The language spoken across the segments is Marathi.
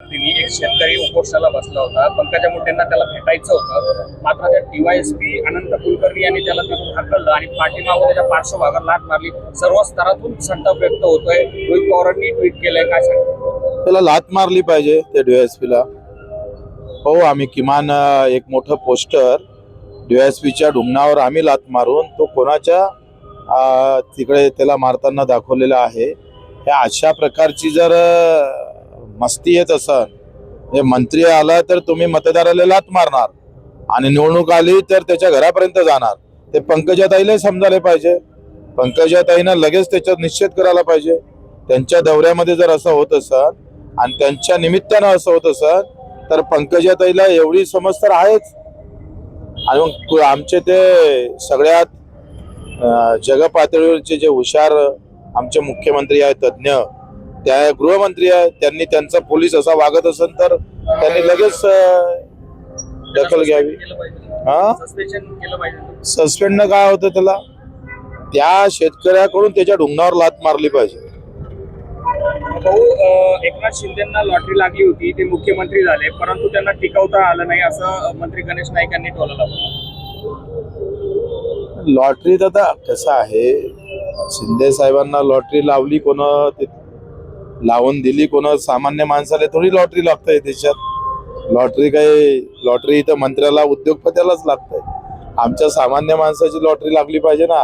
पद्धतीने एक शेतकरी उपोषणाला बसला होता. पंकजा मुंडेंना त्याला भेटायचं होतं, मात्र त्या DYSP अनंत कुलकर्णी यांनी त्याला तिथून हाकललं आणि पाठीमागून त्याच्या पार्श्वभागावर लाथ मारली. सर्व स्तरातून संताप व्यक्त होतोय. रोहित पवारांनी ट्विट केलंय, काय सांगतो? त्याला लाथ मारली पाहिजे त्या DYSP ला. हो, आम्ही किमान एक मोठं पोस्टर DYSPच्या ढुंगणावर आम्ही लाथ मारून तो कोणाच्या तिकडे त्याला मारताना दाखवलेला आहे. ह्या अशा प्रकारची जर मस्ती येत असन, हे मंत्री आला तर तुम्ही मतदाराला लाथ मारणार आणि निवडणूक आली तर त्याच्या घरापर्यंत जाणार. ते पंकजाताईला समजायला पाहिजे. पंकजाताईनं लगेच त्याच्यात निश्चित करायला पाहिजे. त्यांच्या दौऱ्यामध्ये जर असं होत असन आणि त्यांच्या निमित्तानं असं होत असन तर पंकजाताईला एवढी समज तर आहेच. आणि मग आमचे ते सगळ्यात जगपातळीवरचे जे हुशार आमचे मुख्यमंत्री आहेत, तज्ज्ञ, त्या गृहमंत्री आहेत, त्यांनी त्यांचा पोलीस असा वागत असेल तर त्यांनी लगेच दखल घ्यावी. सस्पेंड न काय होतं त्याला? त्या शेतकऱ्याकडून त्याच्या ढुंगणावर लाथ मारली पाहिजे. भाऊ, एकनाथ शिंदेंना लॉटरी लागली होती, ते मुख्यमंत्री झाले, परंतु त्यांना टिकवता आलं नाही असं मंत्री गणेश नाईक यांनी टोललं. लॉटरीत आता कसं आहे, शिंदे साहेबांना लॉटरी लावली कोण, लावून दिली कोण, सामान्य माणसाला थोडी लॉटरी लागतंय देशात. लॉटरी तर मंत्र्याला, उद्योगपत्यालाच लागतंय. आमच्या सामान्य माणसाची लॉटरी लागली पाहिजे ना.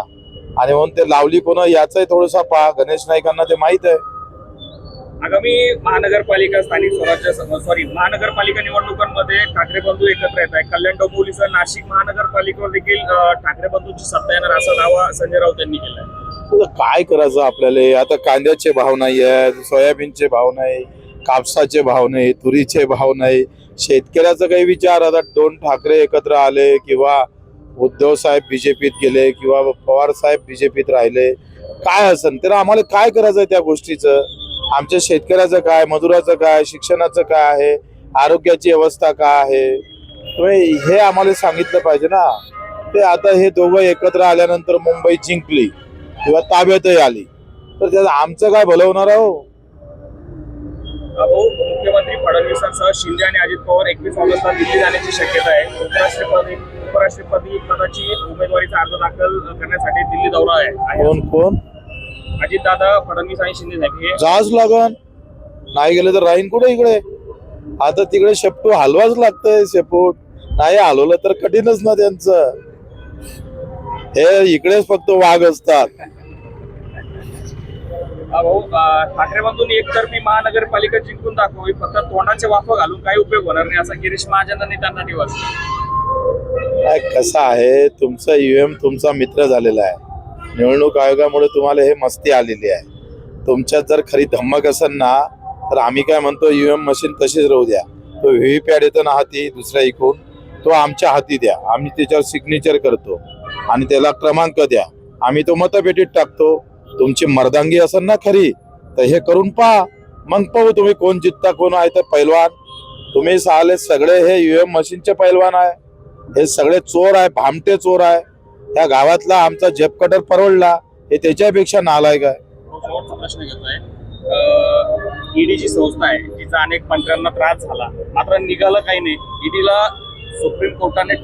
आणि म्हणून ते लावली कोण याचाही थोडासा पहा. गणेश नाईकांना ते माहित आहे. आगामी महानगरपालिका महानगरपालिका निवडणुकांमध्ये ठाकरे बंधू एकत्र येत आहे. कल्याण डोंबिवलीसह नाशिक महानगरपालिकेवर देखील ठाकरे बंधूंची सत्ता येणार असा दावा संजय राऊत यांनी केलाय. काय करायचं आपल्याला? आता कांद्याचे भाव नाही आहेत, सोयाबीनचे भाव नाही, कापसाचे भाव नाही, तुरीचे भाव नाही. शेतकऱ्याचा काही विचार? आता दोन ठाकरे एकत्र आले किंवा उद्धव साहेब बीजेपीत गेले किंवा पवार साहेब बीजेपीत राहिले, काय असेल तर आम्हाला काय करायचंय त्या गोष्टीचं? आमच्या शेतकऱ्याचं काय, मजुराचं काय, शिक्षणाचं काय आहे, आरोग्याची अवस्था काय आहे, हे आम्हाला सांगितलं पाहिजे ना. ते आता हे दोघं एकत्र आल्यानंतर मुंबई जिंकली किंवा ताब्यातही आली तर त्याचं आमचं काय भलं होणार? मुख्यमंत्री फडणवीसांसह शिंदे आणि अजित पवार 21 ऑगस्टला दिल्ली जाण्याची शक्यता आहे. उपराष्ट्रपती पदाची उमेदवारीचा अर्ज दाखल करण्यासाठी दिल्ली दौरा आहे. कोण? अजितदादा, फडणवीस आणि शिंदे साहेब. हे जाच लागन, नाही गेलं तर राहीन कुठे इकडे. आता तिकडे शेपटू हलवाच लागतंय. शेपूट नाही हलवलं तर कठीणच ना त्यांचं. हे इकडेच फक्त वाघ असतात. ठाकरे बंधूंनी एकतर्फी महानगरपालिका जिंकून दाखवावी, फक्त तोंडाचे वाफा घालून काही उपयोग होणार नाही असं गिरीश महाजनांनी त्यांना दिवस. कसं आहे, तुमचा UM तुमचा मित्र झालेला आहे. निवडणूक आयोगामुळे तुम्हाला हे मस्ती आलेली आहे. तुमच्यात जर खरी धम्मक असेल ना तर आम्ही काय म्हणतो, UM मशीन तशीच राहू द्या. तो VVPॅट येतो ना हाती दुसऱ्या इकून, तो आमच्या हाती द्या. आम्ही त्याच्यावर सिग्नेचर करतो आणि त्याला क्रमांक द्या. आम्ही तो मतपेटीत टाकतो. तुमची मर्दांगी असेल ना खरी तर हे करून पहा, मग पाहू तुम्ही कोण जितता कोण आहे. तर पैलवान तुम्ही सगळे हे UM मशीनचे पैलवान आहे. हे सगळे चोर आहे, भामटे चोर आहे. या गावातला आमचा जेप कटर परवडला, हे त्याच्यापेक्षा नालायक आहे. शेवटचा प्रश्न घेतोय. ईडीची संस्था आहे जिचा अनेक मंत्र्यांना त्रास झाला, मात्र निघालं काही नाही. ईडीला सुप्रीम कोर्टाने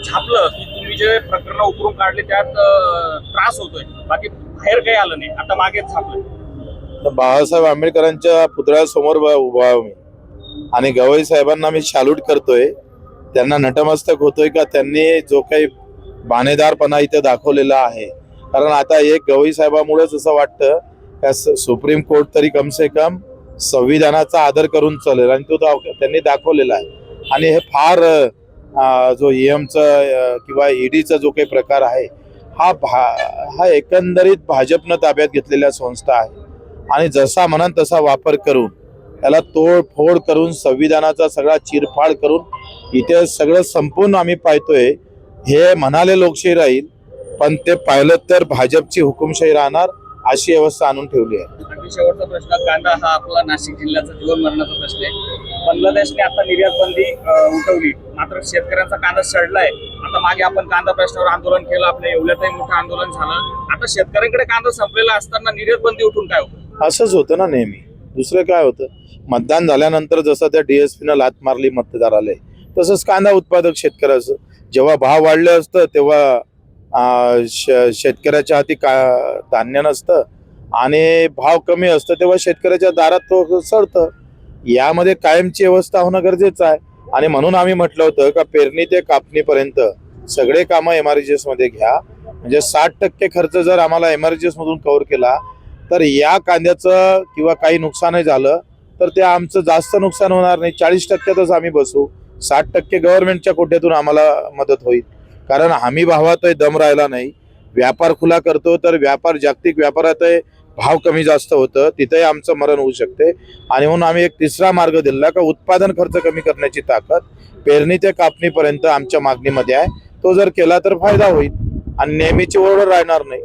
छापलं की तुम्ही जे प्रकरण उकरून काढले त्यात त्रास होतोय, बाकी बाहेर काही आलं नाही. आता मागेच छापलं. बाबासाहेब आंबेडकरांच्या पुतळ्यासमोर उभा मी आणि गवई साहेबांना मी सॅल्यूट करतोय. त्यांना नतमस्तक होतोय का त्यांनी जो काही बाणेदारपणा इथे दाखवलेला आहे. कारण आता एक गवई साहेबामुळेच असं वाटतं का सुप्रीम कोर्ट तरी कमसे कम संविधानाचा आदर करून चालेल आणि तो त्यांनी दाखवलेला आहे. आणि हे फार जो EMचं किंवा ईडीचा जो काही प्रकार आहे हा एकंदरीत भाजपनं ताब्यात घेतलेल्या संस्था आहे. आणि जसा म्हणाल तसा वापर करून त्याला तोडफोड करून संविधानाचा सगळा चिरफाड करून इथे सगळं संपूर्ण आम्ही पाहतोय. हे म्हणाले लोकशाही राहील, पण ते पाहिलं तर भाजपची हुकुमशाही राहणार अशी व्यवस्था आणून ठेवली आहे. आणि शेवटचा प्रश्न, कांदा हा आपला नाशिक जिल्ह्याचा जीवन मरणाचा प्रश्न आहे. बांगलादेशने आता निर्यात बंदी उठवली, मात्र शेतकऱ्यांचा कांदा सडलाय. आता मागे आपण कांदा प्रश्नावर आंदोलन केलं, आपल्या एवढ्यातही मोठं आंदोलन झालं. आता शेतकऱ्यांकडे कांदा संपलेला असताना निर्यात बंदी उठून काय होतं? असंच होतं ना नेहमी. दुसरं काय होतं, मतदान झाल्यानंतर जसं त्या DSPनं लात मारली मतदाराला, तसंच कांदा उत्पादक शेतकऱ्याचं जेव्हा भाव वाढले असतं तेव्हा शेतकऱ्याच्या हाती धान्य नसतं आणि भाव कमी असतं तेव्हा शेतकऱ्याच्या दारात तो सडतं. यामध्ये कायमची व्यवस्था होणं गरजेचं आहे आणि म्हणून आम्ही म्हटलं होतं का पेरणी ते कापणीपर्यंत सगळे कामं MRGS मध्ये घ्या. म्हणजे 60% खर्च जर आम्हाला MRGS मधून कव्हर केला तर या कांद्याचं किंवा काही नुकसानही झालं तर ते आमचं जास्त नुकसान होणार नाही. 40%तच आम्ही बसू, 60% गव्हर्नमेंटच्या कोट्यातून आम्हाला मदत होईल. कारण हमी भावातही दम राहिला नाही. व्यापार खुला करतो तर व्यापार जागतिक व्यापारातही भाव कमी जास्त होतं, तिथेही आमचं मरण होऊ शकते. आणि म्हणून आम्ही एक तिसरा मार्ग दिला का उत्पादन खर्च कमी करण्याची ताकद पेरणी ते कापणीपर्यंत आमच्या मागणीमध्ये आहे. तो जर केला तर फायदा होईल आणि नेहमीची ओरड राहणार नाही.